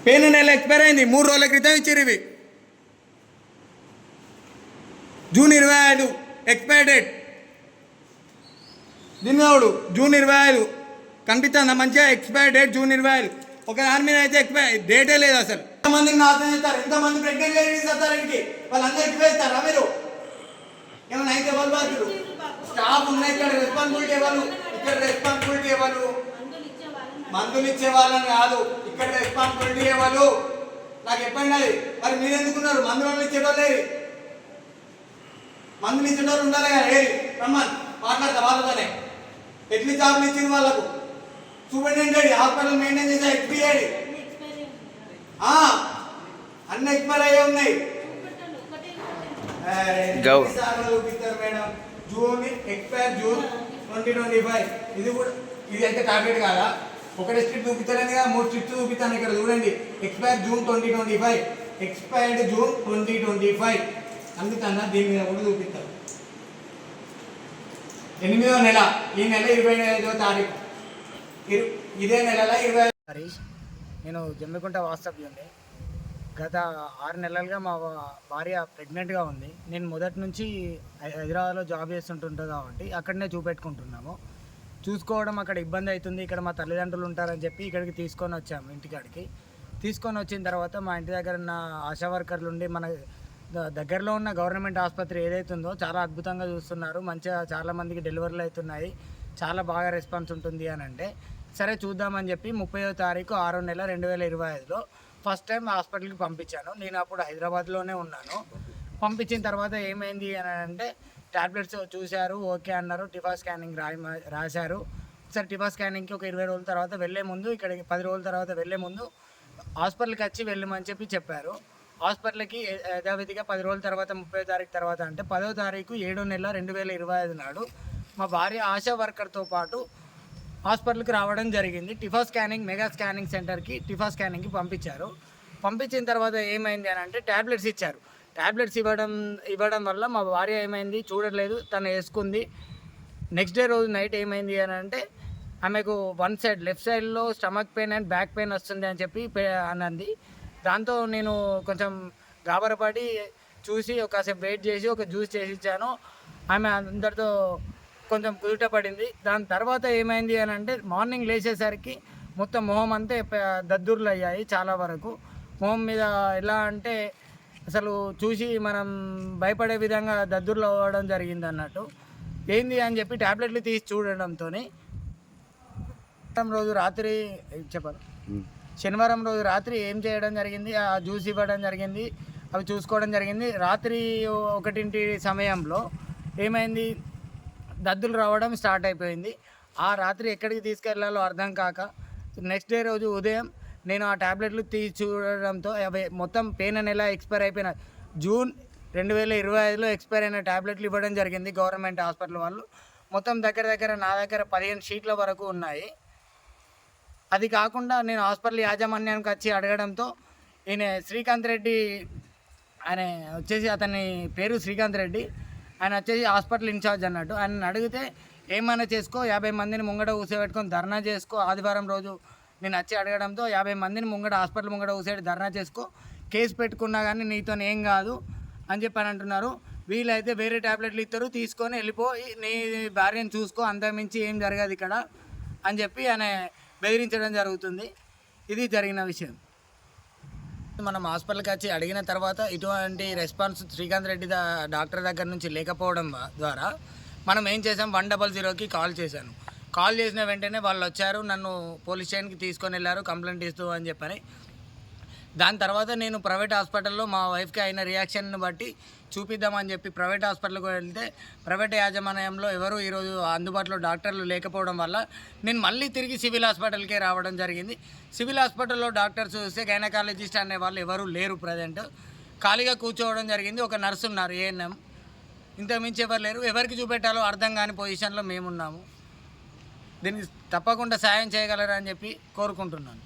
Pain నెల expire అయింది, 3 రోజుల క్రితం ఇచ్చిర్రు ఇవి. June 25 expire date. దీనివాడు జూన్ 25 కనిపిస్తుందా మంచిగా? Expire date June 25. ఒక దాని మీద అయితే ఎక్స్పైర్ డేటే లేదు అసలు. ఎంతమందికి నాశనం చేస్తారు, ఎంతమంది ప్రెగ్నెంట్ లేడీస్ వస్తారు ఇంటికి, వాళ్ళందరికీ వేస్తారా మీరు? ఏమన్నా అయితే వాళ్ళు బాధ్యులు స్టాఫ్ ఉన్నాయి ఇక్కడ, రెస్పాన్సిబిలిటీ ఇవ్వరు. ఇక్కడ రెస్పాన్సిబిలిటీ ఇవ్వరు, మందులు ఇచ్చే వాళ్ళని కాదు, ఇక్కడ రెస్పాన్సిబిలిటీ ఇవ్వరు. నాకు చెప్పండి అది. మరి మీరు ఎందుకున్నారు? మందులు ఇచ్చేటోళ్ళు, మందులు ఇచ్చేటోళ్ళు ఉండాలి కదా. ఏరి రమ్మని మాట్లాడతా వాళ్ళతోనే. ఎట్లా జాబ్లు ఇచ్చింది వాళ్ళకు? సూపరింటెండెంట్ హాస్పిటల్ మెయింటైన్ చేసే ఎక్స్పీరియడ్ అన్ని ఎక్స్పైర్ అయ్యే ఉన్నాయి. చూపిస్తారు మేడం. June expire June 2025. ఇది కూడా ఇది అయితే టాబ్లెట్ కాదా? ఒకటి స్ట్రిప్ చూపించలేదు కదా, 3 స్ట్రిప్స్ చూపిస్తాను. ఇక్కడ చూడండి, ఎక్స్పైర్ జూన్ 2025, ఎక్స్పైర్డ్ జూన్ 2025 అందుకన్నా దీని మీద కూడా చూపిస్తారు. 8వ నెల, ఈ నెల 25వ తారీఖు, ఇదే నెలలో 20. హరీష్, నేను జమ్మికుంట వాస్తవ్యుండి. గత 6 నెలలుగా మా భార్య ప్రెగ్నెంట్గా ఉంది. నేను మొదటి నుంచి హైదరాబాద్లో జాబ్ చేస్తుంటుంటా కాబట్టి అక్కడనే చూపెట్టుకుంటున్నాము. చూసుకోవడం అక్కడ ఇబ్బంది అవుతుంది, ఇక్కడ మా తల్లిదండ్రులు ఉంటారని చెప్పి ఇక్కడికి తీసుకొని వచ్చాము. ఇంటికాడికి తీసుకొని వచ్చిన తర్వాత మా ఇంటి దగ్గర ఉన్న ఆశా వర్కర్లు ఉండి మన దగ్గరలో ఉన్న గవర్నమెంట్ ఆసుపత్రి ఏదైతే ఉందో చాలా అద్భుతంగా చూస్తున్నారు. మంచిగా చాలామందికి డెలివరీలు అవుతున్నాయి, చాలా బాగా రెస్పాన్స్ ఉంటుంది అని అంటే సరే చూద్దామని చెప్పి 30వ తారీఖు 6వ నెల 2025లో ఫస్ట్ టైం హాస్పిటల్కి పంపించాను. నేను అప్పుడు హైదరాబాద్లోనే ఉన్నాను. పంపించిన తర్వాత ఏమైంది అని అంటే ట్యాబ్లెట్స్ చూశారు, ఓకే అన్నారు. టిఫా స్కానింగ్ రాశారు. సరే టిఫా స్కానింగ్కి ఒక 20 రోజుల తర్వాత వెళ్ళే ముందు, ఇక్కడికి 10 రోజుల తర్వాత వెళ్ళే ముందు హాస్పిటల్కి వచ్చి వెళ్ళమని చెప్పారు. హాస్పిటల్కి యథావిధిగా 10 రోజుల తర్వాత 30వ తారీఖు తర్వాత అంటే 10వ తారీఖు 7వ నెల 2025 నాడు మా భార్య ఆశా వర్కర్తో పాటు హాస్పిటల్కి రావడం జరిగింది. టిఫా స్కానింగ్ మెగా స్కానింగ్ సెంటర్కి టిఫా స్కానింగ్కి పంపించారు. పంపించిన తర్వాత ఏమైంది అని అంటే ట్యాబ్లెట్స్ ఇచ్చారు. ట్యాబ్లెట్స్ ఇవ్వడం వల్ల మా భార్య ఏమైంది చూడలేదు, తను వేసుకుంది. నెక్స్ట్ డే రోజు నైట్ ఏమైంది అని అంటే ఆమెకు వన్ సైడ్ లెఫ్ట్ సైడ్లో stomach pain and back pain వస్తుంది అని చెప్పి అన్నది. దాంతో నేను కొంచెం గాబరపడి చూసి కాసేపు వెయిట్ చేసి ఒక జ్యూస్ చేసి ఇచ్చాను. ఆమె అందరితో కొంచెం కుదుట పడింది. దాని తర్వాత ఏమైంది అని అంటే మార్నింగ్ లేచేసరికి మొత్తం మొహం అంతా దద్దుర్లు అయ్యాయి. చాలా వరకు మొహం మీద ఎలా అంటే అసలు చూసి మనం భయపడే విధంగా దద్దుర్లు అవ్వడం జరిగింది అన్నట్టు. ఏంది అని చెప్పి ట్యాబ్లెట్లు తీసి చూడడంతో రోజు రాత్రి చెప్పాలి శనివారం రోజు రాత్రి ఏం చేయడం జరిగింది, ఆ జ్యూస్ ఇవ్వడం జరిగింది, అవి చూసుకోవడం జరిగింది. రాత్రి 1 సమయంలో ఏమైంది, దద్దులు రావడం స్టార్ట్ అయిపోయింది. ఆ రాత్రి ఎక్కడికి తీసుకెళ్లాలో అర్థం కాక నెక్స్ట్ డే రోజు ఉదయం నేను ఆ ట్యాబ్లెట్లు తీసి చూడడంతో అవి మొత్తం పెయిన్ నెల ఎక్స్పైర్ అయిపోయిన జూన్ 2025లో ఎక్స్పైర్ అయిన ట్యాబ్లెట్లు ఇవ్వడం జరిగింది గవర్నమెంట్ హాస్పిటల్ వాళ్ళు. మొత్తం దగ్గర నా దగ్గర 15 షీట్ల వరకు ఉన్నాయి. అది కాకుండా నేను హాస్పిటల్ యాజమాన్యానికి వచ్చి అడగడంతో ఈయన శ్రీకాంత్ రెడ్డి, ఆయన వచ్చేసి అతని పేరు శ్రీకాంత్ రెడ్డి, ఆయన వచ్చేసి హాస్పిటల్ ఇన్ఛార్జ్ అన్నట్టు. ఆయన అడిగితే ఏమైనా చేసుకో, 50 మందిని ముంగట కూర్చోబెట్టుకొని ధర్నా చేసుకో. ఆదివారం రోజు నేను వచ్చి అడగడంతో 50 మందిని హాస్పిటల్ ముంగట కూర్చోబెట్టి ధర్నా చేసుకో, కేసు పెట్టుకున్నా కానీ నీతో ఏం కాదు అని చెప్పి అని అంటున్నారు. వీళ్ళైతే వేరే ట్యాబ్లెట్లు ఇస్తారు, తీసుకొని వెళ్ళిపో, నీ భార్యను చూసుకో, అంతకుమించి ఏం జరగదు ఇక్కడ అని చెప్పి ఆయన బెదిరించడం జరుగుతుంది. ఇది జరిగిన విషయం. మనం హాస్పిటల్కి వచ్చి అడిగిన తర్వాత ఇటువంటి రెస్పాన్స్ శ్రీకాంత్ రెడ్డి డాక్టర్ దగ్గర నుంచి లేకపోవడం ద్వారా మనం ఏం చేసాం, 100కి కాల్ చేశాను. కాల్ చేసిన వెంటనే వాళ్ళు వచ్చారు, నన్ను పోలీస్ స్టేషన్కి తీసుకొని వెళ్ళారు కంప్లైంట్ ఇస్తూ అని చెప్పని. దాని తర్వాత నేను ప్రైవేట్ హాస్పిటల్లో మా వైఫ్కి అయిన రియాక్షన్ని బట్టి చూపిద్దామని చెప్పి ప్రైవేట్ హాస్పిటల్కి వెళ్తే ప్రైవేట్ యాజమాన్యంలో ఎవరు ఈరోజు అందుబాటులో డాక్టర్లు లేకపోవడం వల్ల నేను మళ్ళీ తిరిగి సివిల్ హాస్పిటల్కే రావడం జరిగింది. సివిల్ హాస్పిటల్లో డాక్టర్స్ చూస్తే గైనకాలజిస్ట్ అనే వాళ్ళు ఎవరు లేరు, ప్రజెంట్ ఖాళీగా కూర్చోవడం జరిగింది. ఒక నర్సు ఉన్నారు, ఏఎన్ఎం, ఇంతకుమించి ఎవరు లేరు. ఎవరికి చూపెట్టాలో అర్థం కాని పొజిషన్లో మేమున్నాము. దీనికి తప్పకుండా సాయం చేయగలరని చెప్పి కోరుకుంటున్నాను.